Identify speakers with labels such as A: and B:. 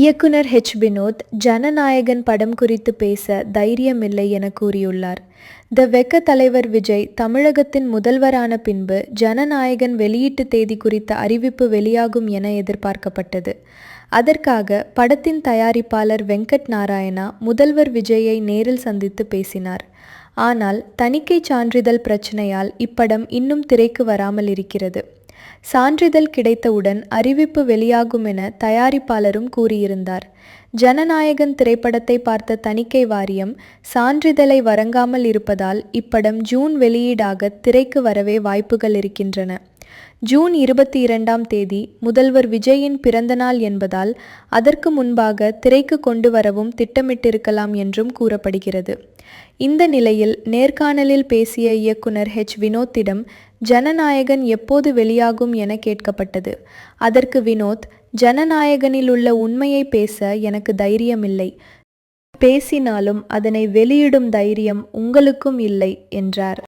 A: இயக்குனர் வினோத் ஜனநாயகன் படம் குறித்து பேச தைரியமில்லை என கூறியுள்ளார். வெக்க தலைவர் விஜய் தமிழகத்தின் முதல்வரான பின்பு ஜனநாயகன் வெளியீட்டு தேதி குறித்த அறிவிப்பு வெளியாகும் என எதிர்பார்க்கப்பட்டது. அதற்காக படத்தின் தயாரிப்பாளர் வெங்கட் நாராயணா முதல்வர் விஜயை நேரில் சந்தித்து பேசினார். ஆனால் தணிக்கை சான்றிதழ் பிரச்சனையால் இப்படம் இன்னும் திரைக்கு வராமல் இருக்கிறது. சான்றிதழ் கிடைத்தவுடன் அறிவிப்பு வெளியாகும் என தயாரிப்பாளரும் கூறியிருந்தார். ஜனநாயகன் திரைப்படத்தை பார்த்த தணிக்கை வாரியம் சான்றிதழை வழங்காமல் இருப்பதால் இப்படம் ஜூன் வெளியீடாக திரைக்கு வரவே வாய்ப்புகள் இருக்கின்றன. ஜூன் 22ஆம் தேதி முதல்வர் விஜயின் பிறந்தநாள் என்பதால் அதற்கு முன்பாக திரைக்கு கொண்டு வரவும் திட்டமிட்டிருக்கலாம் என்றும் கூறப்படுகிறது. இந்த நிலையில் நேர்காணலில் பேசிய இயக்குனர் வினோத்திடம் ஜனநாயகன் எப்போது வெளியாகும் என கேட்கப்பட்டது. அதற்கு வினோத், ஜனநாயகனில் உள்ள உண்மையை பேச எனக்கு தைரியமில்லை. பேசினாலும் அதனை வெளியிடும் தைரியம் உங்களுக்கும் இல்லை என்றார்.